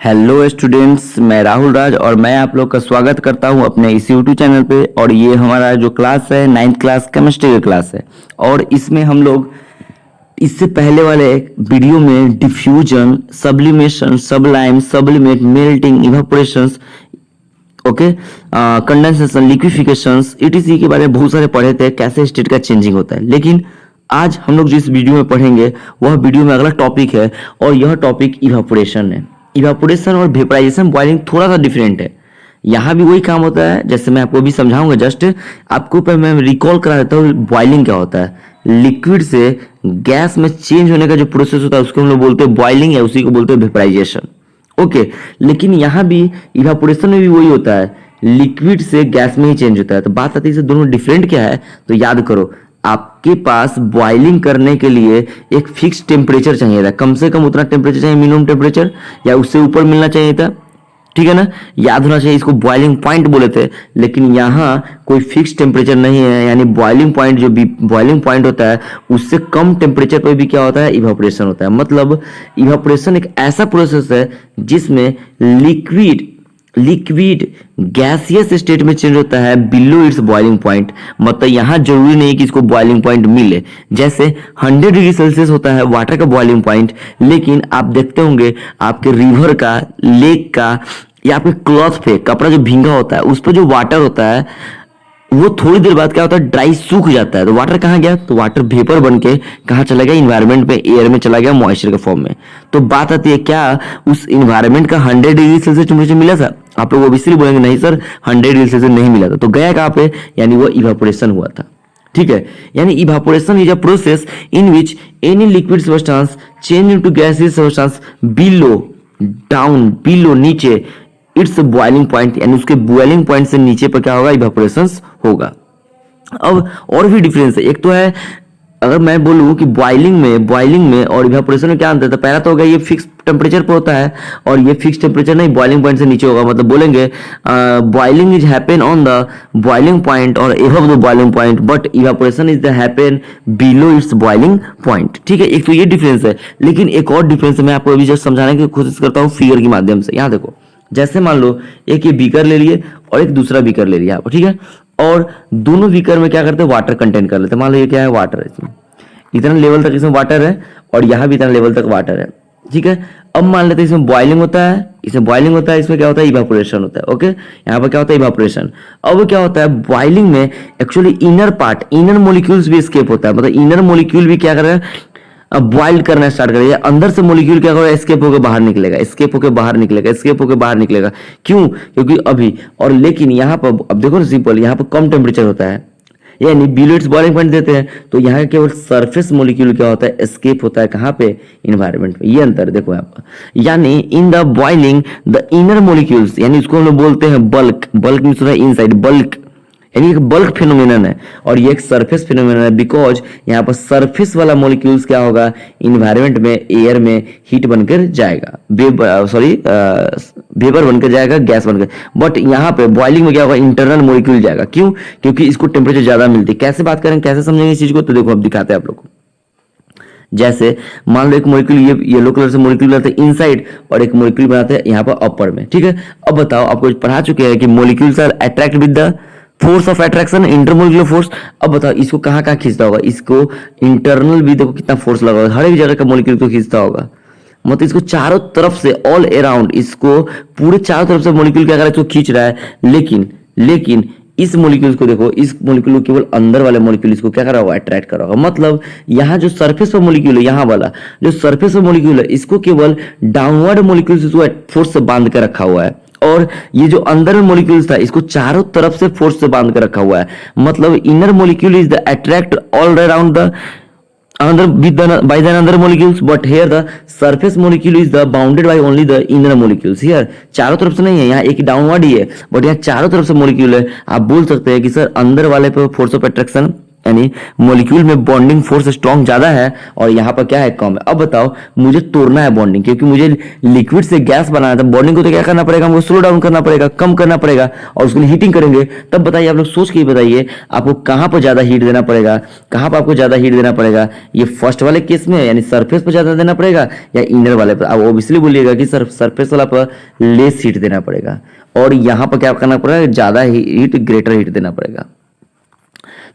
Hello students, मैं राहुल राज और मैं आप लोग का स्वागत करता हूं अपने इस यूट्यूब चैनल पे। और ये हमारा जो क्लास है 9th क्लास केमिस्ट्री का क्लास है। और इसमें हम लोग इससे पहले वाले वीडियो में diffusion, sublimation, sublime, sublimate, melting, evaporations, okay, condensation, liquefactions etc के बारे में बहुत सारे पढ़े थे, कैसे स्टेट का चेंजिंग होता है। लेकिन आज हम लोग जिस वीडियो में पढ़ेंगे वह वीडियो में अगला टॉपिक है और यह टॉपिक इवापोरेशन है। इवापोरेशन और वेपराइजेशन, बॉइलिंग थोड़ा सा डिफरेंट है। यहाँ भी वही काम होता है जैसे मैं आपको भी समझाऊंगा। जस्ट आपको पर मैं रिकॉल करा देता हूँ बॉइलिंग क्या होता है। लिक्विड से गैस में चेंज होने का जो प्रोसेस होता है उसको हम लोग बोलते हैं बॉइलिंग, या उसी को बोलते हैं वेपराइजेशन। ओके, लेकिन यहाँ भी इवापोरेशन में भी वही होता है, लिक्विड से गैस में ही चेंज होता है। तो बात आती है दोनों डिफरेंट क्या है। तो याद करो, आपके पास बॉइलिंग करने के लिए एक फिक्स टेम्परेचर चाहिए था, कम से कम उतना टेम्परेचर चाहिए, मिनिमम टेम्परेचर, या उससे ऊपर मिलना चाहिए था। ठीक है ना, याद होना चाहिए। इसको बॉइलिंग पॉइंट बोले थे, लेकिन यहाँ कोई फिक्स टेम्परेचर नहीं है। यानी बॉइलिंग पॉइंट जो भी बॉइलिंग पॉइंट होता है उससे कम टेम्परेचर पर भी क्या होता है, इवापोरेशन होता है। मतलब इवापोरेशन एक ऐसा प्रोसेस है जिसमें लिक्विड गैसियस स्टेट में चेंज होता है बिलो इट्स बॉइलिंग पॉइंट। मतलब यहाँ जरूरी नहीं कि इसको बॉइलिंग पॉइंट मिले। जैसे 100 डिग्री सेल्सियस होता है वाटर का बॉइलिंग पॉइंट, लेकिन आप देखते होंगे आपके रिवर का, लेक का, या आपके क्लॉथ पे, कपड़ा जो भींगा होता है उस पर जो वाटर होता है वो थोड़ी देर बाद क्या होता है, ड्राई सूख जाता है। तो वाटर कहाँ गया, तो वाटर वेपर बन के कहाँ चला गया, इन्वायरमेंट में, एयर में चला गया, मॉइस्चर के फॉर्म में। तो बात आती है क्या उस इन्वायरमेंट का 100 डिग्री सेल्सियस टेम्परेचर मिला था। आप लोग ऑब्वियसली बोलेंगे नहीं सर 100 डिग्री सेल्सियस नहीं मिला था। तो गया कहाँ पे, यानी वो इवापोरेशन हुआ था। ठीक है, यानी evaporation is a process in which any liquid substance change into gaseous substance below, down, below नीचे, इट्स बॉइलिंग पॉइंट, यानी उसके बॉइलिंग पॉइंट से नीचे पर क्या होगा, इवापोरेशन होगा। अब और भी डिफरेंस है। एक तो है, अगर मैं बोलूं कि बॉइलिंग में और इवापोरेशन में क्या अंतर है। पहला तो होगा ये फिक्स टेम्परेचर पर होता है और ये फिक्स टेम्परेचर नहीं, बॉइलिंग पॉइंट से नीचे होगा। मतलब बोलेंगे boiling is happen on the boiling point और above the boiling point, but evaporation is the happen below its boiling point. ठीक है, एक तो ये डिफरेंस है। लेकिन एक और डिफरेंस है, मैं आपको अभी जस्ट समझाने की कोशिश करता हूँ फिगर के माध्यम से। यहाँ देखो, जैसे मान लो एक ये बीकर ले लिए और एक दूसरा बीकर ले लिया, ठीक है, और दोनों बीकर में क्या करते हैं, वाटर कंटेन कर लेते हैं। मान लो ये क्या है, वाटर है, इसमें इतना लेवल तक इसमें वाटर है और यहाँ भी इतना लेवल तक वाटर है। ठीक है, अब मान लेते हैं इसमें बॉइलिंग होता है, इसमें बॉइलिंग होता है, इसमें क्या होता है, इवापोरेशन होता है। ओके, यहाँ पर क्या होता है, इवापोरेशन। अब क्या होता है, बॉइलिंग में actually inner part, inner molecules भी एस्केप होता है। मतलब इनर मॉलिक्यूल भी क्या कर रहा है, अब बॉइल्ड करना स्टार्ट करेगा। अंदर से मॉलिक्यूल क्या होगा, एस्केप होकर बाहर निकलेगा, एस्केप होकर बाहर निकलेगा, एस्केप होकर बाहर निकलेगा। क्यों, क्योंकि अभी और लेकिन यहाँ पर अब देखो ना, सिंपल, यहाँ पर कम टेम्परेचर होता है, यानी बिलो इट्स बॉइलिंग पॉइंट देते हैं, तो यहाँ केवल सरफेस मॉलिक्यूल क्या होता है, एस्केप होता है। कहाँ पे, इन्वायरमेंट में। ये अंतर देखो यहाँ पर। यानी in the boiling the inner molecules, यानी इसको हम लोग बोलते हैं बल्क। बल्क मीन्स होता है इनसाइड, बल्क यानी एक बल्क फिनोमिनन है और ये एक सरफेस फिनोमिनन है। बिकॉज यहाँ पर सरफेस वाला मॉलिक्यूल्स क्या होगा, इन्वायरमेंट में, एयर में हीट बनकर जाएगा, वेपर बनकर जाएगा, गैस बनकर। बट यहाँ पे बॉइलिंग में क्या होगा, इंटरनल मॉलिक्यूल जाएगा। क्यों, क्योंकि इसको टेम्परेचर ज्यादा मिलती है। कैसे बात करें, कैसे समझेंगे इस चीज को, तो देखो अब दिखाते हैं आप लोग को। जैसे मान लो एक मॉलिक्यूल, ये येलो कलर से मॉलिक्यूल बनाते हैं इनसाइड और एक मॉलिक्यूल बनाते हैं यहाँ पर अपर में। ठीक है, अब बताओ, आपको पढ़ा चुके हैं कि molecules are attract with the force of attraction, intermolecular force. अब बताओ इसको कहाँ कहाँ खींचता होगा, इसको इंटरनल भी देखो कितना फोर्स लगा होगा, हर एक जगह का मॉलिक्यूल को खींचता होगा। मतलब इसको चारों तरफ से, ऑल अराउंड, इसको पूरे चारों तरफ से मॉलिक्यूल क्या कर रहा है, इसको खींच रहा है। लेकिन इस मॉलिक्यूल को देखो, इस मॉलिक्यूल को केवल अंदर वाले मॉलिक्यूल इसको क्या कर रहा होगा, अट्रैक्ट कर रहा होगा। मतलब यहाँ जो सरफेस पर मॉलिक्यूल है, यहाँ वाला जो सरफेस पर मॉलिक्यूल है, इसको केवल डाउनवर्ड मॉलिक्यूल इसको फोर्स से बांध के रखा हुआ है। और ये जो अंदर में मॉलिक्यूल्स था, इसको चारों तरफ से फोर्स से बांध कर रखा हुआ है। मतलब inner molecule is the attract all around the another with the by the another molecules, but here the surface molecule is the bounded by only the inner molecules here। चारों तरफ से नहीं है, यहाँ एक डाउनवर्ड ही है, बट यहाँ चारों तरफ से मॉलिक्यूल है। आप बोल सकते हैं कि सर अंदर वाले पे फोर्स ऑफ अट्रैक्शन यानी मॉलिक्यूल में बॉन्डिंग फोर्स स्ट्रॉन्ग ज्यादा है और यहाँ पर क्या है, कम है। अब बताओ मुझे तोड़ना है बॉन्डिंग, क्योंकि मुझे लिक्विड से गैस बनाना था, बॉन्डिंग को तो क्या करना पड़ेगा, हमको स्लो डाउन करना पड़ेगा, कम करना पड़ेगा, और उसके लिए हीटिंग करेंगे। तब बताइए, आप लोग सोच के बताइए आपको कहाँ पर ज्यादा हीट देना पड़ेगा, कहाँ पर आपको ज्यादा हीट देना पड़ेगा, ये फर्स्ट वाले केस में यानी सरफेस पर ज्यादा देना पड़ेगा या इनर वाले पर। आप ऑब्वियसली बोलिएगा कि सरफेस वाला पर लेस हीट देना पड़ेगा, और यहाँ पर क्या करना पड़ेगा, ज्यादा हीट, ग्रेटर हीट देना पड़ेगा।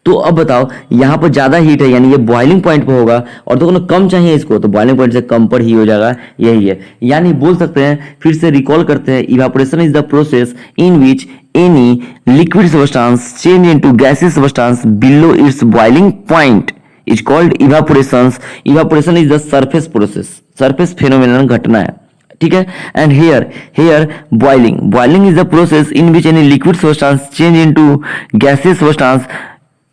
तो अब बताओ यहाँ पर ज्यादा हीट है यानी ये बॉइलिंग पॉइंट पर होगा, और तो कम चाहिए इसको तो बॉइलिंग पॉइंट से कम पर ही हो जाएगा, यही है। यानी बोल सकते हैं, फिर से रिकॉल करते हैं, evaporation is the process in which any liquid substance change into gaseous substance below its boiling point is called evaporation. Evaporation is the surface process, surface phenomenon घटना है, ठीक है। And here boiling is the process in which any liquid substance change into gaseous substance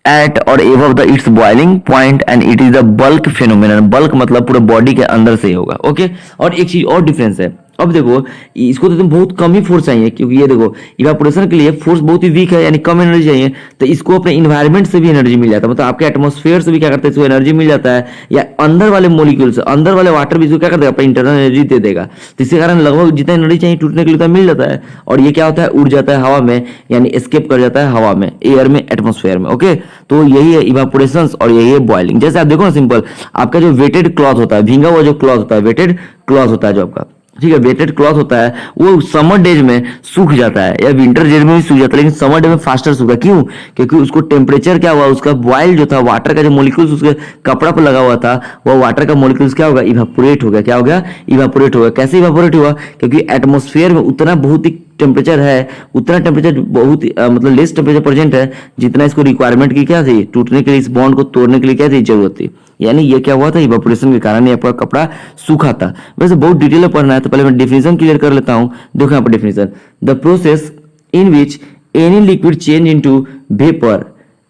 at or above the its boiling point and it is the bulk phenomenon। bulk मतलब पूरे body के अंदर से ही होगा, ओके। और एक चीज और डिफरेंस है, अब देखो इसको तो तुम बहुत कम ही फोर्स चाहिए, क्योंकि ये देखो इवापोरेशन के लिए फोर्स बहुत ही वीक है यानी कम एनर्जी चाहिए, तो इसको अपने इन्वायरमेंट से भी एनर्जी मिल जाता है, मतलब आपके एटमॉस्फेयर से भी क्या करते हैं, इसको एनर्जी मिल जाता है, या अंदर वाले मॉलिक्यूल से, अंदर वाले वाटर भी इसको क्या करते हैं, अपना इंटरनल एनर्जी दे देगा, तो इसके कारण लगभग जितना एनर्जी चाहिए टूटने के लिए मिल जाता है, और ये क्या होता है, उड़ जाता है हवा में, यानी एस्केप कर जाता है हवा में, एयर में, एटमॉस्फेयर में, ओके। तो यही है इवापोरेशन और यही है बॉइलिंग। जैसे आप देखो ना, सिंपल, आपका जो वेटेड क्लॉथ होता है, भींगा हुआ जो क्लॉथ होता है, वेटेड क्लॉथ होता है जो आपका, ठीक है, वेटेड क्लॉथ होता है, वो समर डेज में सूख जाता है या विंटर डेज में भी सूख जाता है, लेकिन समर डे में फास्टर सूखा, क्यों, क्योंकि उसको टेम्परेचर क्या हुआ, उसका बॉयल जो था, वाटर का जो मॉलिक्यूल्स उसके कपड़ा पर लगा हुआ था, वो वाटर का मॉलिक्यूल्स क्या होगा, इवापोरेट हो गया, क्या हो गया, इवापोरेट हो गया। कैसे इवापोरेट हुआ, क्योंकि एटमॉस्फेयर में उतना बहुत ही टेम्परेचर है, उतना टेम्परेचर बहुत मतलब लेस टेम्परेचर प्रेजेंट है जितना इसको रिक्वायरमेंट की क्या थी, टूटने के लिए, इस बॉन्ड को तोड़ने के लिए क्या थी, जरूरत थी। यानी ये क्या हुआ था, इवापोरेशन के कारण ये आपका कपड़ा सूखा था। वैसे बहुत डिटेल में पढ़ना है तो पहले मैं डेफिनेशन क्लियर कर लेता हूं। देखो यहाँ पर definition, the process in which any liquid change into vapour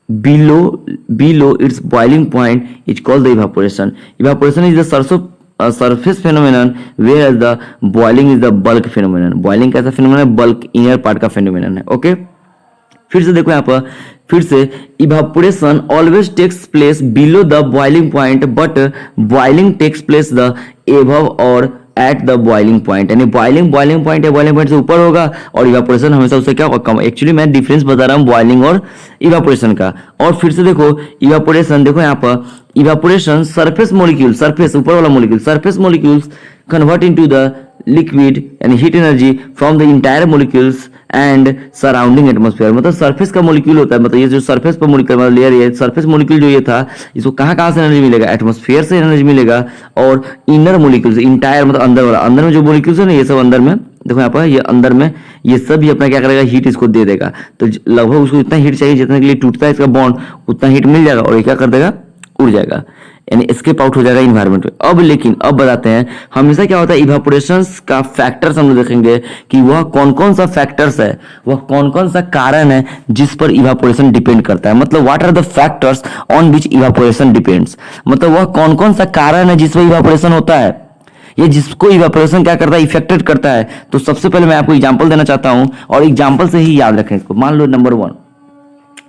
below its boiling point is called the evaporation। evaporation is the surface phenomenon whereas the boiling is the bulk phenomenon। boiling कैसा phenomenon है, bulk inner part का phenomenon है, okay. फिर से देखो यहाँ पर, फिर से evaporation always takes place below the boiling point but boiling takes place the above or at the boiling point, यानी बॉइलिंग पॉइंट है, बॉइलिंग पॉइंट से ऊपर होगा और इवापोरेशन हमेशा उससे क्या होगा, कम। एक्चुअली मैं डिफरेंस बता रहा हूँ बॉइलिंग और इवापोरेशन का। और फिर से देखो इवापोरेशन, देखो यहाँ पर इवापोरेशन सरफेस मॉलिक्यूल, सरफेस ऊपर वाला molecule, surface molecules convert into the liquid यानी heat energy from the entire molecules and surrounding atmosphere. मतलब सरफेस का मॉलिक्यूल होता है, मतलब ये जो सरफेस पर मॉलिक्यूल मतलब लेयर, ये सरफेस मॉलिक्यूल जो ये था, इसको कहाँ से एनर्जी मिलेगा, एटमॉस्फेयर से एनर्जी मिलेगा, और इनर मॉलिक्यूल से, इंटायर मतलब अंदर वाला, अंदर में जो मॉलिक्यूल्स है ना, ये सब अंदर में, देखो यहाँ पर ये अंदर में ये सब ही अपना क्या करेगा, हीट इसको दे देगा। तो लगभग उसको इतना हीट चाहिए जितने के लिए टूटता है इसका बॉन्ड, उतना हीट मिल जाएगा और ये क्या कर देगा, उड़ जाएगा, यानी एस्केप आउट हो जाएगा इन्वायरमेंट में। अब बताते हैं हमेशा क्या होता है इवापोरेशन का फैक्टर्स, हम लोग देखेंगे कि वह कौन कौन सा फैक्टर्स है, वह कौन कौन सा कारण है जिस पर इवापोरेशन डिपेंड करता है। मतलब what are the factors on which evaporation depends, मतलब वह कौन कौन सा कारण है जिस पर इवापोरेशन होता है, ये जिसको इवापोरेशन क्या करता है, इफेक्टेड करता है। तो सबसे पहले मैं आपको एग्जांपल देना चाहता हूं और एग्जांपल से ही याद रखें इसको। मान लो नंबर 1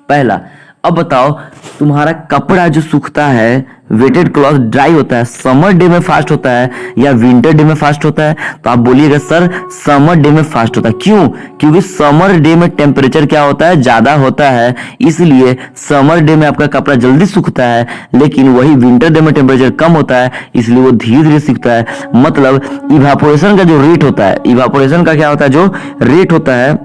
पहला, अब बताओ तुम्हारा कपड़ा जो सूखता है, वेटेड क्लॉथ ड्राई होता है, समर डे में फास्ट होता है या विंटर डे में फास्ट होता है? तो आप बोलिएगा सर समर डे में फास्ट होता है। क्यों? क्योंकि समर डे में टेम्परेचर क्या होता है, ज्यादा होता है, इसलिए समर डे में आपका कपड़ा जल्दी सूखता है। लेकिन वही विंटर डे में टेम्परेचर कम होता है, इसलिए वो धीरे धीरे सूखता है। मतलब इवापोरेशन का जो रेट होता है, इवापोरेशन का क्या होता है, जो रेट होता है,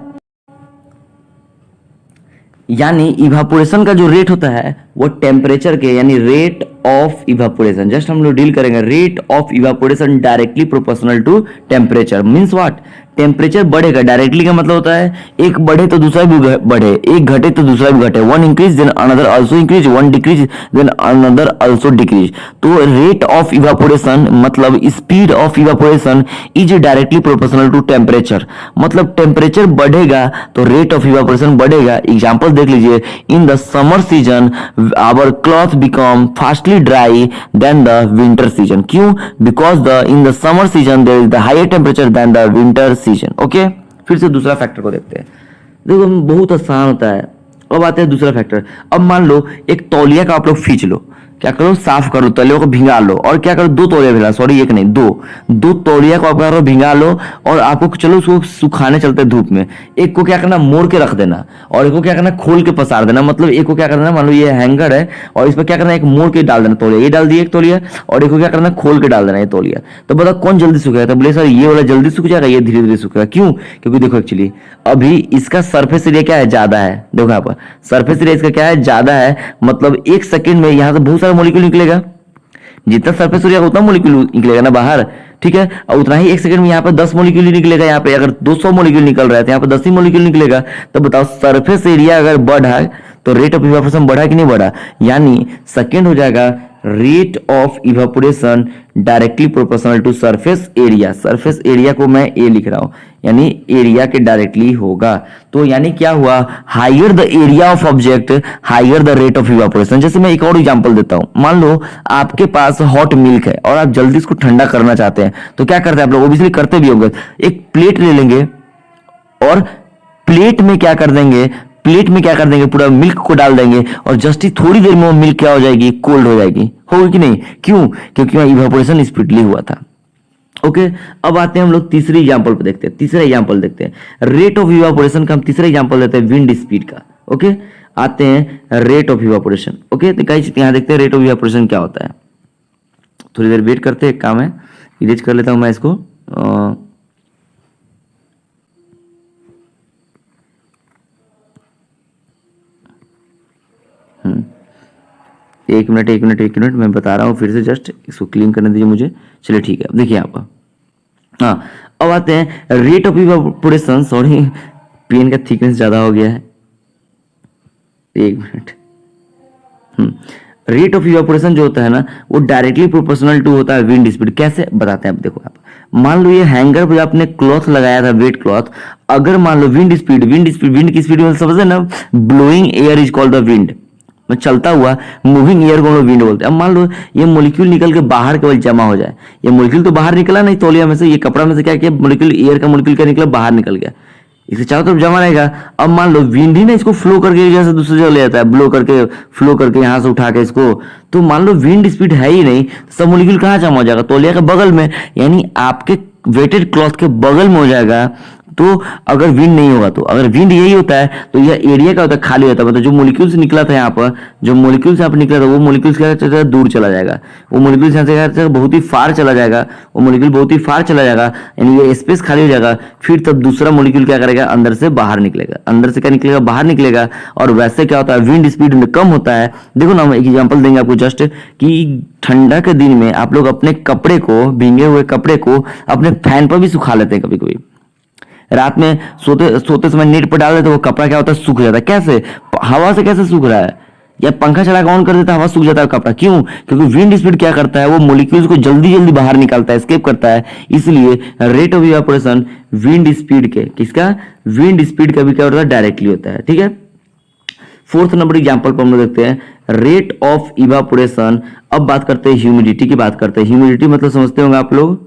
यानी इवापोरेशन का जो रेट होता है वो टेम्परेचर के, यानी रेट ऑफ इवापोरेशन, जस्ट हम लोग डील करेंगे, rate of evaporation directly proportional to temperature. Means what, temperature बढ़ेगा, डायरेक्टली का मतलब होता है एक बढ़े तो दूसरा भी बढ़े, एक घटे तो दूसरा भी घटे, one increase then another also increase, one decrease then another also decrease. तो रेट ऑफ इवापोरेशन मतलब speed of evaporation is directly proportional to temperature. मतलब टेम्परेचर बढ़ेगा तो रेट ऑफ इवापोरेशन बढ़ेगा। एग्जांपल देख लीजिए, in the summer season our cloth become fastly dry than the winter season. क्यों? Because in the summer season there is the higher temperature than the winter season. Okay, फिर से दूसरा factor को देखते हैं। देखो बहुत आसान होता है, अब आते हैं दूसरा फैक्टर। अब मान लो एक तौलिया का आप लोग खींच लो, क्या करो, साफ करो, तौलिया को भिंगा लो, और क्या करो, दो तौलिया भिगा, सॉरी एक नहीं, दो तौलिया को आप क्या करो, भिंगा लो, और आपको चलो उसको सुखाने चलते हैं धूप में। एक को क्या करना, मोड़ के रख देना, और एक को क्या करना, खोल के पसार देना। मतलब एक को क्या करना, मान लो ये हैंगर है और इस पर क्या करना, एक मोड़ के डाल देना तौलिया, ये डाल दिया एक तौलिया, और एक को क्या करना, खोल के डाल देना ये तौलिया। तो बताओ कौन जल्दी सूखेगा? तो बोले सर ये वाला जल्दी सूख जाएगा, ये धीरे धीरे सूखेगा। क्यों? क्योंकि देखो एक्चुअली अभी इसका सरफेस एरिया क्या है, ज्यादा है। देखो यहाँ पर सरफेस एरिया इसका क्या है, ज्यादा है। मतलब एक सेकंड में यहाँ से बहुत सारा मॉलिक्यूल निकलेगा, जितना सरफेस एरिया उतना मॉलिक्यूल निकलेगा ना बाहर, ठीक है। और उतना ही एक सेकंड में यहाँ पे 10 मॉलिक्यूल ही निकलेगा। यहाँ पे अगर 200 मॉलिक्यूल निकल रहा है तो यहाँ पे 10 ही मॉलिक्यूल निकलेगा। तो बताओ सरफेस एरिया अगर बढ़ा तो रेट ऑफ इवापोरेशन बढ़ा कि नहीं बढ़ा? यानी सेकंड हो जाएगा rate of evaporation directly proportional to surface area. Surface area को मैं ए लिख रहा हूं, यानी एरिया के डायरेक्टली होगा। तो यानी क्या हुआ, higher the area of object higher the rate of evaporation. जैसे मैं एक और एग्जांपल देता हूं, मान लो आपके पास हॉट मिल्क है और आप जल्दी इसको ठंडा करना चाहते हैं, तो क्या करते हैं आप लोग, ओबियसली करते भी होंगे, एक प्लेट ले लेंगे और प्लेट में क्या कर देंगे, पूरा मिल्क को डाल देंगे, और जस्ट ही थोड़ी देर में वो मिल्क क्या हो जाएगी, कोल्ड हो जाएगी। होगी कि नहीं? क्यों? क्योंकि वहां इवापोरेशन स्पीडली हुआ था। ओके, अब आते हैं हम लोग तीसरी एग्जांपल पे देखते हैं। तीसरा एग्जांपल देखते हैं रेट ऑफ इवापोरेशन का। हम तीसरा एग्जांपल देते हैं विंड स्पीड का। ओके, आते हैं रेट ऑफ इवापोरेशन। ओके, तो कई यहां देखते हैं रेट ऑफ इवापोरेशन क्या होता है। थोड़ी देर वेट करते हैं, काम है, इरेज कर लेता हूं मैं इसको। एक मिनट मैं बता रहा हूँ फिर से, जस्ट इसको क्लीन करने दीजिए मुझे। चलिए ठीक है, अब देखिए यहाँ पर, हाँ अब आते हैं rate of evaporation. Sorry, pen का थिकनेस ज्यादा हो गया है, एक मिनट। रेट ऑफ इवापोरेशन जो होता है ना, वो डायरेक्टली प्रोपोर्शनल टू होता है विंड स्पीड। कैसे बताते हैं आप, देखो आप मान लो ये हैंगर पे आपने क्लॉथ लगाया था, वेट क्लॉथ, अगर मान लो विंड की स्पीड में समझे ना, blowing air is called the wind, में चलता हुआ मूविंग एयर को हम लोग विंड बोलते हैं। अब मान लो ये मॉलिक्यूल निकल के बाहर केवल जमा हो जाए, ये मॉलिक्यूल तो बाहर निकला नहीं तौलिया में से, ये कपड़ा में से क्या किया, मॉलिक्यूल एयर का मॉलिक्यूल क्या निकला, बाहर निकल गया, इसके चारों तरफ जमा रहेगा। अब मान लो विंड ही ना इसको फ्लो करके जैसे दूसरी जगह ले जाता है, फ्लो करके यहाँ से उठा के इसको, तो मान लो विंड स्पीड है ही नहीं, सब मॉलिक्यूल कहाँ जमा हो जाएगा, तौलिया के बगल में, यानी आपके वेटेड क्लॉथ के बगल में हो जाएगा। तो अगर विंड नहीं होगा, तो अगर विंड यही होता है तो यह एरिया क्या होता है, खाली होता है। मतलब जो मॉलिक्यूल से निकला था यहाँ पर, जो मॉलिक्यूल से यहाँ पर निकला था, वो मॉलिक्यूल क्या दूर चला जाएगा, वो मॉलिक्यूल यहाँ से बहुत ही फार चला जाएगा, वो मॉलिक्यूल बहुत ही फार चला जाएगा, यानी ये स्पेस खाली हो जाएगा। फिर तब दूसरा मॉलिक्यूल क्या करेगा, अंदर से बाहर निकलेगा, अंदर से क्या निकलेगा, बाहर निकलेगा। और वैसे क्या होता है, विंड स्पीड कम होता है। देखो ना, हम एक एग्जाम्पल देंगे आपको जस्ट, कि ठंडा के दिन में आप लोग अपने कपड़े को, भींगे हुए कपड़े को अपने फैन पर भी सुखा लेते हैं। कभी कभी रात में सोते समय नेट पर डाल देते, वो कपड़ा क्या होता है, सूख जाता है। कैसे? हवा से कैसे सूख रहा है, या पंखा चला के ऑन कर देता है, हवा सूख जाता है कपड़ा। क्यों? क्योंकि विंड स्पीड क्या करता है, वो मॉलिक्यूल्स को जल्दी जल्दी बाहर निकालता है, एस्केप करता है। इसलिए rate of evaporation wind speed के, किसका, विंड स्पीड का भी क्या होता है, डायरेक्टली होता है। ठीक है, फोर्थ नंबर एग्जांपल पर हम लोग देखते हैं रेट ऑफ इवापोरेशन। अब बात करते हैं ह्यूमिडिटी की, बात करते हैं ह्यूमिडिटी मतलब समझते होंगे आप लोग,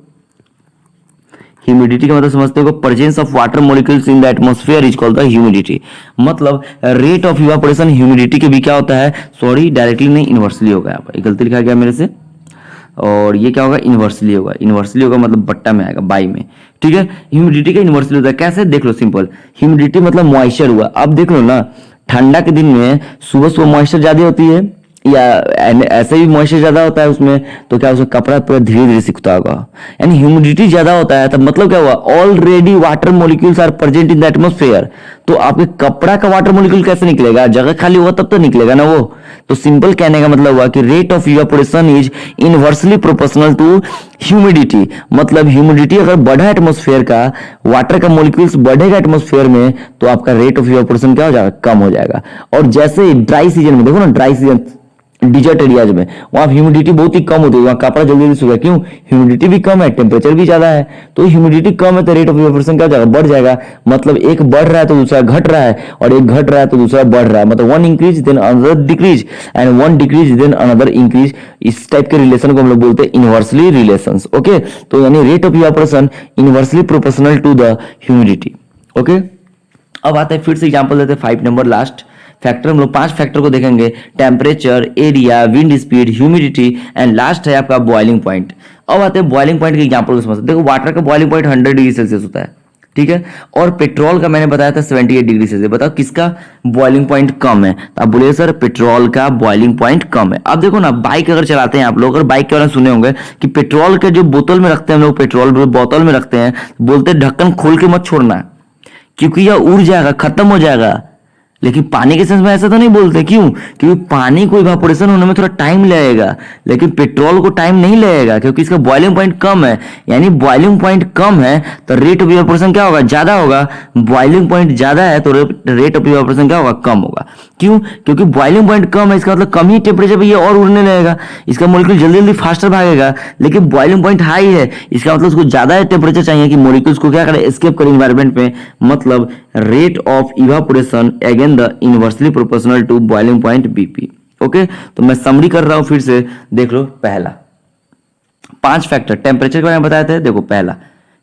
ह्यूमिडिटी का मतलब समझते हो, presence of water molecules in the atmosphere is called the humidity. मतलब रेट ऑफ इवापोरेशन ह्यूमिडिटी के भी क्या होता है, सॉरी डायरेक्टली नहीं, इनवर्सली होगा। यहाँ पर गलती लिखा गया मेरे से, और ये क्या होगा, इनवर्सली होगा। इनवर्सली होगा मतलब बट्टा में आएगा, बाई में। ठीक है, ह्यूमिडिटी का इनवर्सली होता है। कैसे? देख लो, सिंपल, ह्यूमिडिटी मतलब मॉइस्चर हुआ। अब देख लो ना, ठंडा के दिन में सुबह सुबह मॉइस्चर ज्यादा होती है, या ऐसे भी मॉइस्चर ज्यादा होता है उसमें, तो क्या उसका कपड़ा पूरा धीरे धीरे सूखता होगा। यानी ह्यूमिडिटी ज्यादा होता है, तब मतलब क्या हुआ, already water molecules are present in the atmosphere. तो आपके कपड़ा का वाटर मॉलिक्यूल कैसे निकलेगा, जगह खाली हुआ तब तो निकलेगा ना वो। तो सिंपल कहने का मतलब हुआ कि rate of evaporation is inversely proportional to humidity. मतलब ह्यूमिडिटी अगर बढ़ा एटमॉस्फेयर का, वाटर का मॉलिक्यूल्स बढ़ेगा एटमॉस्फेयर में, तो आपका रेट ऑफ इवापोरेशन क्या हो जाएगा, कम हो जाएगा। और जैसे ड्राई सीजन में देखो ना, ड्राई सीजन डिजर्ट एरियाज में, वहां ह्यूमिडिटी बहुत ही कम होती है, वहां कपड़ा जल्दी जल्दी सूखेगा। क्यों? ह्यूमिडिटी भी कम है, टेम्परेचर भी ज्यादा है। तो ह्यूमिडिटी कम है तो रेट ऑफ इवापोरेशन क्या हो जाएगा, बढ़ जाएगा। मतलब एक बढ़ रहा है तो दूसरा घट रहा है, और एक घट रहा है तो दूसरा बढ़ रहा है। मतलब one increase then another decrease, and one decrease then another increase. इस टाइप के रिलेशन को हम लोग बोलते हैं इनवर्सली रिलेशंस। ओके, तो यानी rate of evaporation inversely proportional to the humidity. Okay, अब आते हैं फिर से एग्जांपल देते हैं, 5 नंबर लास्ट। फैक्टर हम लोग 5 फैक्टर को देखेंगे, temperature, area, wind speed, humidity and last है आपका बॉइलिंग पॉइंट। अब आते हैं बॉइलिंग पॉइंट के एग्जांपल को समझते हैं। देखो वाटर का बॉइलिंग पॉइंट 100 डिग्री सेल्सियस होता है, ठीक है, और पेट्रोल का मैंने बताया था 78 डिग्री सेल्सियस। बताओ किसका बॉइलिंग पॉइंट कम है? तो आप बोलिए सर पेट्रोल का बॉइलिंग पॉइंट कम है। अब देखो ना, बाइक अगर चलाते हैं आप लोग, अगर बाइक के बारे में सुने होंगे कि पेट्रोल के जो बोतल में रखते हैं हम लोग, पेट्रोल बोतल में रखते हैं, बोलते हैं ढक्कन खोल के मत छोड़ना क्योंकि यह उड़ जाएगा, खत्म हो जाएगा। लेकिन पानी के सेंस में ऐसा तो नहीं बोलते, क्यों? क्योंकि पानी को इवापोरेशन होने में थोड़ा टाइम लगेगा, लेकिन पेट्रोल को टाइम नहीं लगेगा क्योंकि इसका बॉइलिंग पॉइंट कम है। यानी बॉइलिंग पॉइंट कम है तो रेट ऑफ इवापोरेशन क्या होगा? ज्यादा होगा। बॉइलिंग पॉइंट ज्यादा है तो रेट ऑफ इवापोरेशन क्या होगा? कम होगा। क्यों? क्योंकि बॉइलिंग पॉइंट कम है, इसका मतलब कम ही टेम्परेचर पे ये और उड़ने लगेगा, इसका मॉलिक्यूल जल्दी जल्दी फास्टर भागेगा। लेकिन बॉइलिंग पॉइंट हाई है, इसका मतलब उसको ज्यादा टेम्परेचर चाहिए कि मॉलिक्यूल्स को क्या करे? एस्केप करे इन्वायरमेंट में। मतलब rate of evaporation again the inversely proportional to boiling point BP. Okay, तो मैं समरी कर रहा हूं फिर से, देख लो। पहला 5 फैक्टर टेम्परेचर के बारे में बताए थे। देखो पहला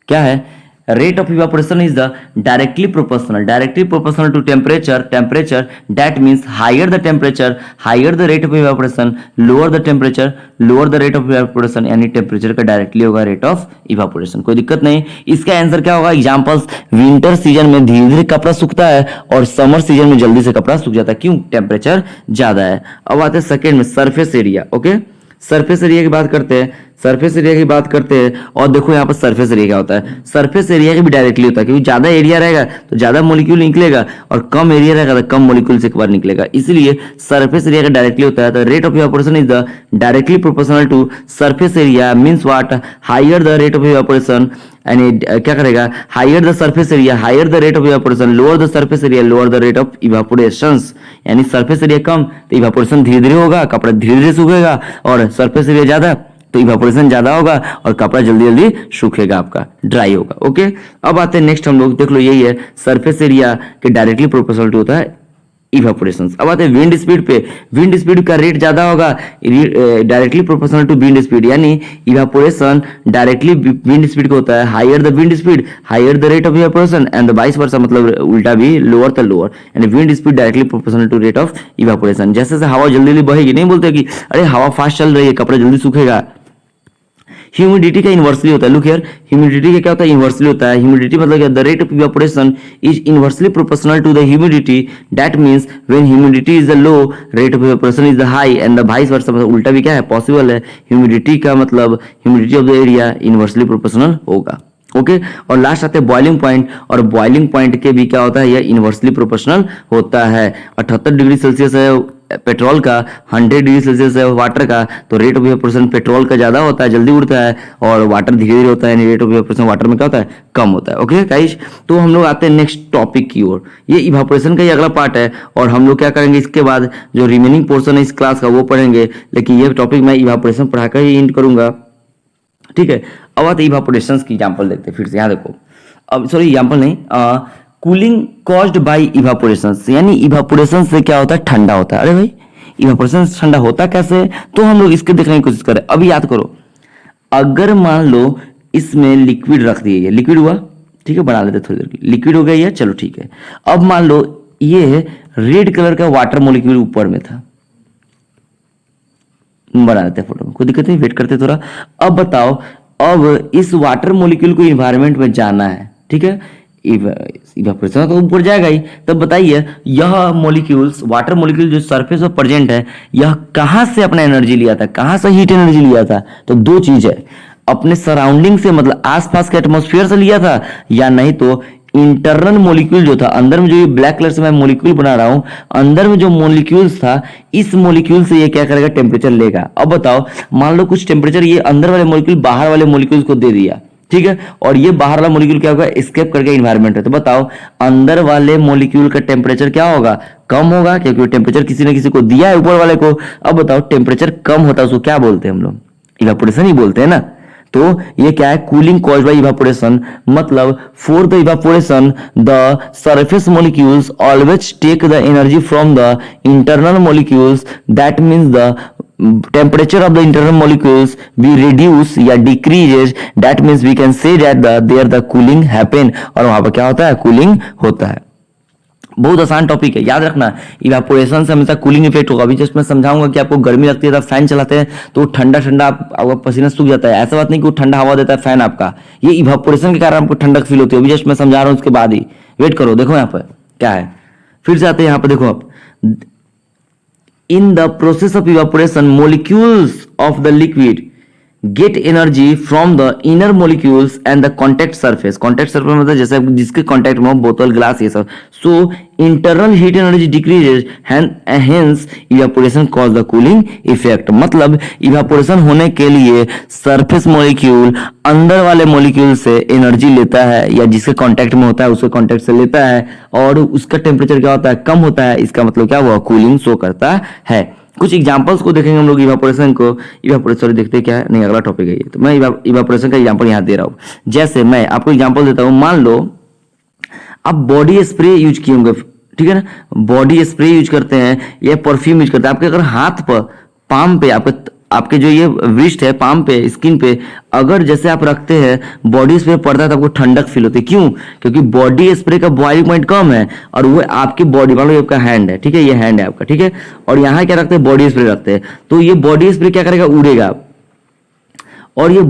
क्या है? Rate of evaporation is the directly proportional to temperature that means higher the temperature higher the rate of evaporation, lower the temperature lower the rate of evaporation. यानी टेम्परेचर का डायरेक्टली होगा रेट ऑफ इवापोरेशन। कोई दिक्कत नहीं। इसका answer क्या होगा? Examples, winter season में धीरे धीरे कपड़ा सूखता है और समर सीजन में जल्दी से कपड़ा सूख जाता है। क्यों? टेम्परेचर ज्यादा है। अब आते हैं सेकेंड में surface area. Okay, surface area की बात करते हैं। सरफेस एरिया की बात करते हैं और देखो यहाँ पर सरफेस एरिया क्या होता है? सरफेस एरिया की भी डायरेक्टली होता है क्योंकि ज्यादा एरिया रहेगा तो ज्यादा मॉलिक्यूल निकलेगा और कम एरिया रहेगा तो कम मॉलिक्यूल से एक बार निकलेगा। इसलिए सरफेस एरिया का डायरेक्टली होता है। तो rate of evaporation is the directly proportional to surface area means what? Higher the rate of evaporation यानी क्या करेगा? Higher the surface area higher the rate of evaporation, lower the surface area lower the rate of evaporation. यानी surface area कम तो evaporation धीरे धीरे होगा, कपड़ा धीरे धीरे सूखेगा, और सरफेस एरिया ज्यादा तो इवापोरेशन ज्यादा होगा और कपड़ा जल्दी जल्दी सूखेगा, आपका ड्राई होगा। ओके, अब आते हैं नेक्स्ट हम लोग, देख लो यही है सरफेस एरिया के डायरेक्टली प्रोपोर्शनल टू होता है इवापोरेशन। अब आते हैं विंड स्पीड पे। विंड स्पीड का रेट ज्यादा होगा directly proportional to wind speed, यानी इवापोरेशन डायरेक्टली विंड स्पीड का होता है। Higher the wind speed higher the rate of evaporation and the vice versa, मतलब उल्टा भी, लोअर द लोअर। यानी wind speed directly proportional to rate of evaporation. जैसे जैसे हवा जल्दी जल्दी बहेगी, नहीं बोलते कि अरे हवा फास्ट चल रही है कपड़ा जल्दी सूखेगा। ह्यूमिडिटी का इन्वर्सली होता है। लुक हियर, ह्यूमिडिटी का क्या होता है? इन्वर्सली होता है। ह्यूमिडिटी मतलब क्या? The rate of evaporation is inversely proportional to the humidity. That means when humidity is the low rate of evaporation is the high and the vice versa, मतलब उल्टा भी क्या है? पॉसिबल है। ह्यूमिडिटी का मतलब humidity of the area inversely proportional होगा। Okay, और लास्ट आते हैं बॉइलिंग पॉइंट, और बॉइलिंग पॉइंट के भी क्या होता है? यह इन्वर्सली प्रोपोर्शनल होता है। 78 डिग्री सेल्सियस है पेट्रोल का, 100 डिग्री सेल्सियस है वाटर का, तो रेट ऑफ इवापोरेशन पेट्रोल का ज्यादा होता है, जल्दी उड़ता है, और वाटर धीरे धीरे होता है, रेट ऑफ इवापोरेशन वाटर में क्या होता है? कम होता है। ओके गाइस, तो हम लोग आते हैं नेक्स्ट टॉपिक की ओर। ये इवापोरेशन का ही अगला पार्ट है और हम लोग क्या करेंगे इसके बाद जो रिमेनिंग पोर्शन है इस क्लास का वो पढ़ेंगे, लेकिन ये टॉपिक मैं इवापोरेशन पढ़ाकर ही एंड करूंगा, ठीक है। अब आते इवापोरेशन की एग्जाम्पल देखते हैं फिर से। यहाँ देखो, अब सॉरी एग्जाम्पल नहीं, कूलिंग कॉज्ड बाय इवापोरेशन, यानी इवापोरेशन से क्या होता है? ठंडा होता है। अरे भाई इवापोरेशन ठंडा होता कैसे? तो हम लोग इसके देखने की कोशिश करें। अभी याद करो, अगर मान लो इसमें लिक्विड रख दिए, लिक्विड हुआ, ठीक है, बना लेते थोड़ी देर की, लिक्विड हो गया ये, चलो ठीक है। अब मान लो ये रेड कलर का वाटर मॉलिक्यूल ऊपर में था, बना लेते हैं फोटो में, कोई दिक्कत नहीं, वेट करते थोड़ा। अब बताओ, अब इस वाटर मॉलिक्यूल को इन्वायरमेंट में जाना है, ठीक है, इवापोरेशन तो ऊपर जाएगा ही। तब बताइए यह मॉलिक्यूल्स, वाटर मॉलिक्यूल जो सरफेस पर प्रेजेंट है, यह कहां से अपना एनर्जी लिया था? कहां से हीट एनर्जी लिया था? तो दो चीज है, अपने सराउंडिंग से, मतलब आसपास के एटमॉस्फेयर से लिया था, या नहीं तो इंटरनल मॉलिक्यूल जो था अंदर में, जो ये ब्लैक कलर से मैं मॉलिक्यूल बना रहा हूं, अंदर में जो मॉलिक्यूल्स था, इस मॉलिक्यूल से ये क्या करेगा? टेम्परेचर लेगा। अब बताओ, मान लो कुछ टेम्परेचर ये अंदर वाले मॉलिक्यूल बाहर वाले मॉलिक्यूल्स को दे दिया, ठीक है, और ये बाहर वाला मॉलिक्यूल क्या होगा? एस्केप करके इन्वायरमेंट है। तो बताओ अंदर वाले मॉलिक्यूल का टेम्परेचर क्या होगा? कम होगा, क्योंकि टेम्परेचर किसी ने किसी को दिया है ऊपर वाले को। अब बताओ टेम्परेचर कम होता है उसको क्या बोलते हैं हम लोग? इवापोरेशन ही बोलते हैं ना। तो ये क्या है? कूलिंग कॉज्ड बाय इवापोरेशन, मतलब for the evaporation the surface molecules always take the energy from the internal molecules, that means the temperature of the internal molecules be reduce या decreases, that means we can say that there the cooling happen, और वहां पर क्या होता है? Cooling होता है। बहुत आसान टॉपिक है, याद रखना। इवापोरेशन से हमेशा कूलिंग इफेक्ट होगा। अभी जस्ट मैं समझाऊंगा कि आपको गर्मी लगती है तो फैन चलाते हैं तो ठंडा ठंडा आपका पसीना सूख जाता है। ऐसा बात नहीं कि वो ठंडा हवा देता है फैन आपका, ये इवापोरेशन के कारण आपको ठंडक फील होती है। अभी जस्ट मैं समझा रहा हूँ, उसके बाद ही वेट करो। देखो यहाँ पर क्या है, फिर से आते हैं यहाँ पर, देखो आप, in the process of evaporation molecules of the liquid get energy from the inner molecules and the contact surface. Contact surface मतलब जैसे जिसके कॉन्टेक्ट में हो, बोतल, ग्लास, ये सब। So internal heat energy decreases, hence evaporation cause the cooling effect. मतलब evaporation होने के लिए सरफेस मॉलिक्यूल अंदर वाले मॉलिक्यूल से एनर्जी लेता है, या जिसके कॉन्टेक्ट में होता है उसके कॉन्टेक्ट से लेता है, और उसका टेम्परेचर क्या होता है, कम होता है। इसका मतलब क्या हुआ, कूलिंग शो करता है। कुछ एग्जांपल्स को देखेंगे हम लोग इवापोरेशन को। इवापोरेशन देखते क्या है, नहीं अगला टॉपिक है ये, तो मैं इवापोरेशन का एग्जांपल यहाँ दे रहा हूँ। जैसे मैं आपको एग्जांपल देता हूँ, मान लो आप बॉडी स्प्रे यूज किए होंगे, ठीक है ना, बॉडी स्प्रे यूज करते हैं या परफ्यूम यूज करते हैं। आपके अगर हाथ पर, पाम पे, आपके जो ये रिस्ट है, पाम पे, स्किन पे, अगर जैसे आप रखते हैं बॉडी स्प्रे पड़ता है तो आपको ठंडक फील होती है। क्यों? क्योंकि बॉडी स्प्रे का बॉइलिंग पॉइंट कम है, और वो आपकी बॉडी, मान लो आपका हैंड है, ठीक है, ये हैंड है आपका, ठीक है, और यहाँ क्या रखते हैं, बॉडी स्प्रे रखते हैं, तो ये बॉडी स्प्रे क्या करेगा, उड़ेगा। और ये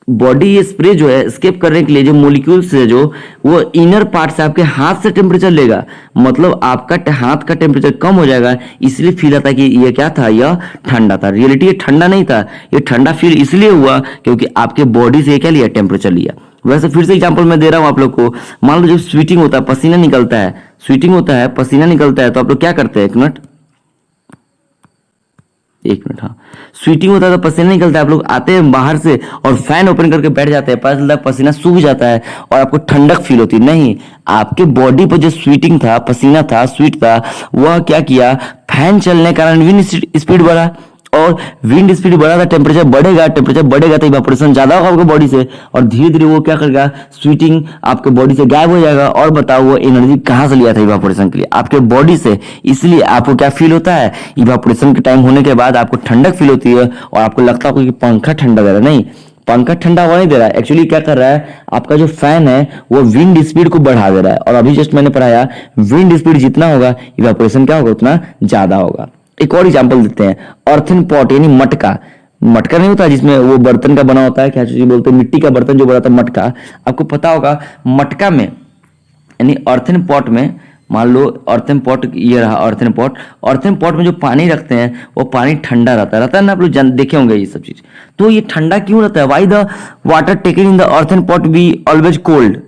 बॉडी स्प्रे जो है स्केप करने के लिए जो मोलिक्यूल्स है, जो वो इनर पार्ट से आपके हाथ से टेम्परेचर लेगा। मतलब आपका हाथ का टेम्परेचर कम हो जाएगा, इसलिए फील आता है कि ये क्या था, यह ठंडा था। रियलिटी ये ठंडा नहीं था, ये ठंडा फील इसलिए हुआ क्योंकि आपके बॉडी से क्या लिया, टेम्परेचर लिया। वैसे फिर से एग्जांपल मैं दे रहा हूं आप लोग को। मान लो जब स्वीटिंग होता है, पसीना निकलता है, स्वीटिंग होता है, पसीना निकलता है, तो आप लोग क्या करते हैं, एक मिनट, हाँ, स्वीटिंग होता है तो पसीना निकलता है, आप लोग आते हैं बाहर से और फैन ओपन करके बैठ जाते हैं, पता चलता है पसीना सूख जाता है और आपको ठंडक फील होती है। नहीं, आपके बॉडी पर जो स्वीटिंग था, पसीना था, स्वीट था, वह क्या किया, फैन चलने के कारण विंड स्पीड बढ़ा, और विंड स्पीड बढ़ा था, टेम्परेचर बढ़ेगा, टेम्परेचर बढ़ेगा तो इवापोरेशन ज्यादा होगा आपके बॉडी से, और धीरे धीरे वो क्या करेगा, स्वीटिंग आपके बॉडी से गायब हो जाएगा। और बताओ वो एनर्जी कहां से लिया था इवापोरेशन के लिए, आपके बॉडी से। इसलिए आपको क्या फील होता है, इवापोरेशन के टाइम होने के बाद आपको ठंडक फील होती है, और आपको लगता है कि पंखा ठंडा दे रहा है। नहीं, पंखा ठंडा हवा नहीं दे रहा है, एक्चुअली क्या कर रहा है, आपका जो फैन है वो विंड स्पीड को बढ़ा दे रहा है। और अभी जस्ट मैंने पढ़ाया, विंड स्पीड जितना होगा इवापोरेशन क्या होगा, उतना ज्यादा होगा। एक और एग्जांपल देते हैं, अर्थन पॉट यानी मटका। मटका नहीं होता जिसमें वो बर्तन का बना होता है, क्या चीज बोलते हैं, मिट्टी का बर्तन जो बना था, मटका। आपको पता होगा मटका में यानी अर्थन पॉट में, मान लो अर्थन पॉट ये रहा, अर्थन पॉट, अर्थन पॉट में जो पानी रखते हैं वो पानी ठंडा रहता है ना, आप लोग देखे होंगे ये सब चीज। तो ये ठंडा क्यों रहता है, why the water taken in the earthen pot be always cold,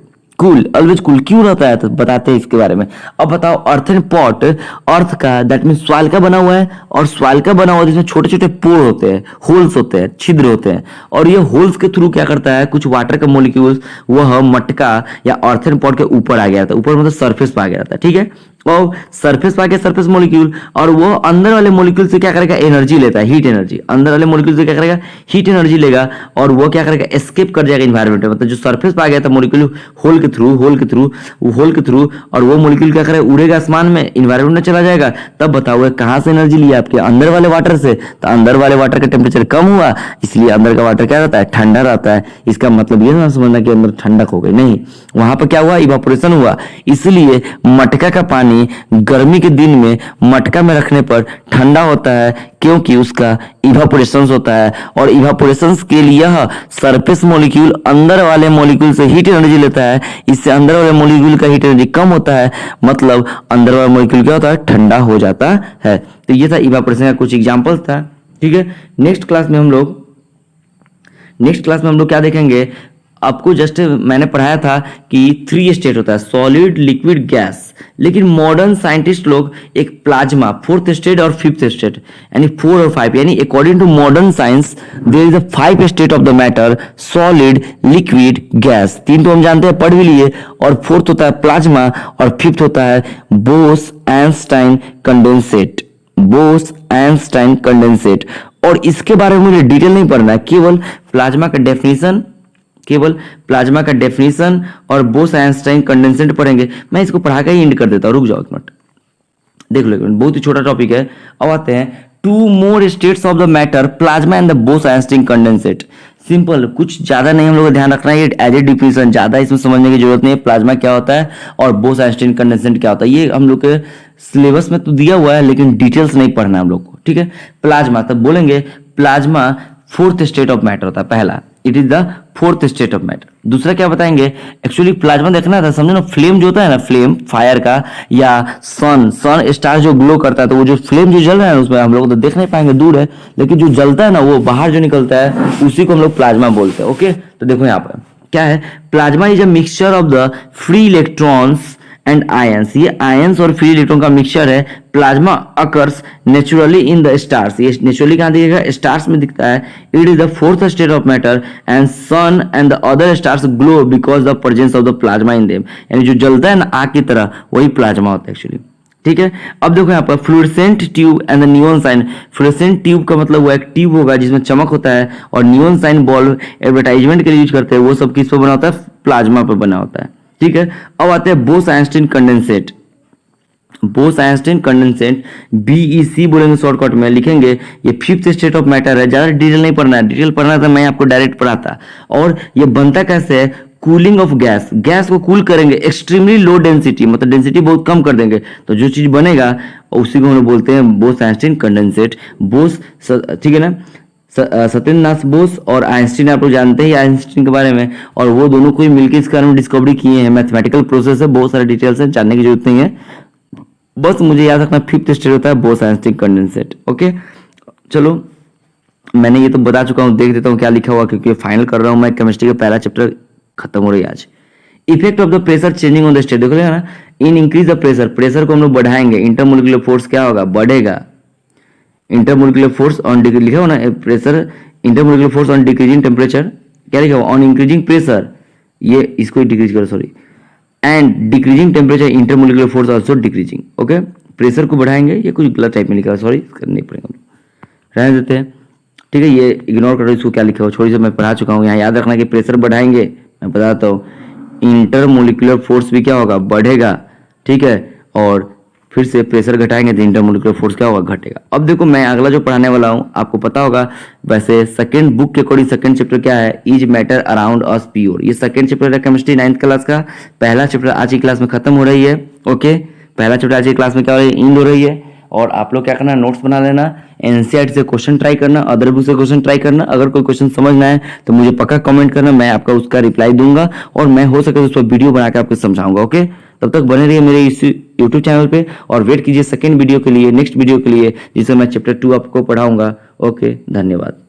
always cool क्यों रहता है, तो बताते हैं इसके बारे में। अब बताओ, अर्थन पॉट अर्थ का, दैट मीन सॉइल का बना हुआ है, और सॉइल का बना हुआ है जिसमें छोटे छोटे पोर होते हैं, होल्स होते हैं, छिद्र होते हैं, और ये होल्स के थ्रू क्या करता है, कुछ वाटर का मोलिक्यूल्स वह मटका या अर्थन पॉट के ऊपर आ गया था, ऊपर मतलब सरफेस पे आ गया था, ठीक है, और सरफेस पे आ गया, सरफेस मोलिक्यूल, और वो अंदर वाले मोलिक्यूल से क्या करेगा, एनर्जी लेता है, हीट एनर्जी, अंदर वाले मोलिक्यूल से क्या करेगा, हीट एनर्जी लेगा, और वो क्या करेगा, एस्केप कर जाएगा इन्वायरमेंट में। मतलब जो सरफेस पे आ गया था मोलिक्यूल, होल के थ्रू, और वो मोलिक्यूल क्या करेगा, उड़ेगा आसमान में, इन्वायरमेंट में चला जाएगा। तब बताओ कहां से एनर्जी लिया, आपके अंदर वाले वाटर से। तो अंदर वाले वाटर का टेम्परेचर कम हुआ, इसलिए अंदर का वाटर क्या रहता है, ठंडा रहता है। इसका मतलब ये ना समझना कि अंदर ठंडक हो गई, नहीं, वहां पर क्या हुआ, इवापोरेशन हुआ। इसलिए मटका का पानी गर्मी के दिन में मटका में रखने पर ठंडा होता है, क्योंकि उसका इवापोरेशन होता है, और इवापोरेशन के लिए यह सरफेस मॉलिक्यूल अंदर वाले मॉलिक्यूल से हीट एनर्जी लेता है। इससे अंदर वाले मॉलिक्यूल का हीट एनर्जी कम होता है, मतलब अंदर वाला मॉलिक्यूल क्या होता है, ठंडा हो जाता है। तो ये था इवापोरेशन का कुछ एग्जांपल था, ठीक है। नेक्स्ट क्लास में हम लोग क्या देखेंगे, आपको जस्ट मैंने पढ़ाया था कि 3 स्टेट होता है, सॉलिड, लिक्विड, गैस। लेकिन मॉडर्न साइंटिस्ट लोग एक प्लाज्मा 4th स्टेट और 5th स्टेट यानी 4 और 5 यानी according to modern science there is a 5 state of the matter, solid, liquid, gas. 3 तो हम जानते हैं, पढ़ भी लिए। और 4th होता है प्लाज्मा, और 5th होता है बोस-आइंस्टाइन कंडेंसेट। और इसके बारे में मुझे डिटेल नहीं पढ़ना है, केवल प्लाज्मा का डेफिनेशन और बोस-आइंस्टाइन कंडेंसेट पढ़ेंगे। मैं इसको पढ़ा के ही एंड कर देता हूं, रुक जाओ एक मिनट, देख लो एक मिनट, बहुत ही छोटा टॉपिक है। अब आते हैं 2 more states of the matter, plasma and the Bose Einstein condensate. Simple, कुछ ज्यादा नहीं हम लोग को ध्यान रखना है, ये एज ए डिफिनेशन, ज्यादा इसमें समझने की जरूरत नहीं है। प्लाज्मा क्या होता है और बोस-आइंस्टीन कंडेंसेट क्या होता है, ये हम लोग के सिलेबस में तो दिया हुआ है, लेकिन डिटेल्स नहीं पढ़ना हम लोग को, ठीक है। प्लाज्मा तब बोलेंगे plasma fourth state of matter होता है, पहला it is the fourth state of matter. दूसरा क्या बताएंगे, एक्चुअली प्लाज्मा देखना था, समझो ना, फ्लेम जो होता है ना, फ्लेम फायर का, या सन स्टार जो ग्लो करता है, तो वो जो फ्लेम जो जल रहा है उसमें हम लोग तो देख नहीं पाएंगे, दूर है, लेकिन जो जलता है ना वो बाहर जो निकलता है उसी को हम लोग प्लाज्मा बोलते हैं। ओके, तो देखो यहाँ पर क्या है, plasma is a mixture of the free electrons and ions, ये आयंस और फ्री इलेक्ट्रॉन का मिक्सचर है। Plasma occurs naturally in the stars, ये नेचुरली कहां दिखेगा, स्टार्स में दिखता है। It is the fourth state of matter and sun and the other stars glow because the presence of the plasma in them, यानी जो जलता है ना आग की तरह, वही प्लाज्मा होता है एक्चुअली, ठीक है। अब देखो यहाँ पर fluorescent tube and the neon sign, fluorescent tube का मतलब वो एक ट्यूब होगा जिसमें चमक होता है, और नियॉन साइन बल्ब एडवर्टाइजमेंट के लिए यूज करते हैं, वो सब किस पर बना होता है, प्लाज्मा पर बना होता है, ठीक है। अब आते हैं Bose-Einstein condensate, Bose-Einstein condensate BEC बोलेंगे, शॉर्टकट में लिखेंगे, ये फिफ्थ स्टेट ऑफ मैटर है। ज्यादा डिटेल नहीं पढ़ना है, डिटेल पढ़ना था मैं आपको डायरेक्ट पढ़ाता। और ये बनता कैसे है, कूलिंग ऑफ गैस, गैस को कूल करेंगे, एक्सट्रीमली लो डेंसिटी, मतलब डेंसिटी बहुत कम कर देंगे, तो जो चीज बनेगा उसी को हम लोग बोलते हैं बोस-आइंस्टीन कंडेंसेट। बोस, ठीक है ना, सत्येंद्रनाथ बोस और आइंस्टीन आप लोग जानते हैं आइंस्टीन के बारे में, और वो दोनों को मिलकर इसके बारे में डिस्कवरी किए हैं। मैथमेटिकल प्रोसेस है, बहुत सारे डिटेल्स है, जानने की जरूरत नहीं है, बस मुझे याद रखना फिफ्थ स्टेट होता है बोस-आइंस्टीन कंडेंसेट। ओके, चलो मैंने ये तो बता चुका हूँ, देख देता हूँ क्या लिखा हुआ, क्योंकि फाइनल कर रहा हूँ मैं, केमिस्ट्री का पहला चैप्टर खत्म हो रही है आज। Effect of the pressure changing on the state, देखो ना, in increase the pressure, pressure को हम लोग बढ़ाएंगे, इंटरमोलिकुलर फोर्स क्या होगा, बढ़ेगा। इंटरमोलिकुलर फोर्स ऑन डिक्रीज लिखा हो ना, pressure intermolecular force on decreasing temperature, क्या लिखा हुआ, ऑन इंक्रीजिंग प्रेशर, ये इसको डिक्रीज करो, sorry, and decreasing temperature intermolecular force also decreasing. Okay, pressure को बढ़ाएंगे, ये कुछ गलत टाइप में लिखा है, सॉरी, करना पड़ेगा, रहने देते हैं, ठीक है, ये इग्नोर करो, इसको क्या लिखा हुआ छोड़ी, से मैं पढ़ा चुका हूँ। यहाँ याद रखना कि प्रेशर बढ़ाएंगे, मैं बताता हूँ, इंटरमोलिकुलर फोर्स भी क्या होगा, बढ़ेगा, ठीक है, और फिर से प्रेशर घटाएंगे तो इंटरमोलिकुलर फोर्स क्या होगा, घटेगा। अब देखो मैं अगला जो पढ़ाने वाला हूँ आपको पता होगा, वैसे सेकंड बुक के अकॉर्डिंग सेकंड चैप्टर क्या है, is matter around us pure, ये सेकंड चैप्टर है केमिस्ट्री 9th क्लास का। पहला चैप्टर आज की क्लास में खत्म हो रही है। ओके, पहला चैप्टर आज की क्लास में क्या हो रही है, एंड हो रही है, और आप लोग क्या करना, नोट्स बना लेना, एनसीईआरटी से क्वेश्चन ट्राई करना, अदर बुक से क्वेश्चन ट्राई करना। अगर कोई क्वेश्चन समझना है तो मुझे पक्का कमेंट करना, मैं आपका उसका रिप्लाई दूंगा, और मैं हो सके तो उस पर वीडियो बना के आपको समझाऊंगा। ओके, तब तक बने रहिए मेरे इस यूट्यूब चैनल पे, और वेट कीजिए सेकंड वीडियो के लिए, नेक्स्ट वीडियो के लिए, जिससे मैं चैप्टर 2 आपको पढ़ाऊंगा। ओके, धन्यवाद।